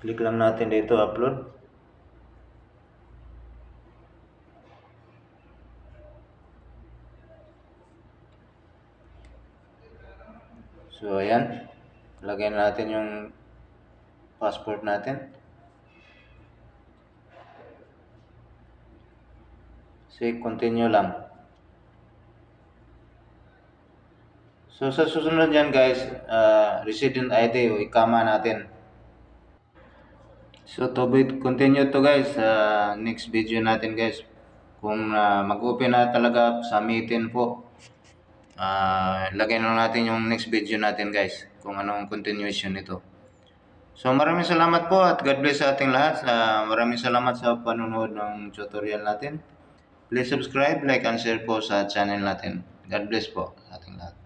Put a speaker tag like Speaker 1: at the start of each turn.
Speaker 1: Click lang natin dito, upload. So, ayan. Lagay natin yung passport natin. Say continue lang. So, sa susunod yan guys, resident ID o ikama natin. So, to continue to guys, next video natin guys. Kung mag-open na talaga, submitin po. Lagay na natin yung next video natin guys, kung anong continuation nito. So, maraming salamat po at God bless sa ating lahat. Maraming salamat sa panonood ng tutorial natin. Please subscribe, like, and share po sa channel natin. God bless po sa ating lahat.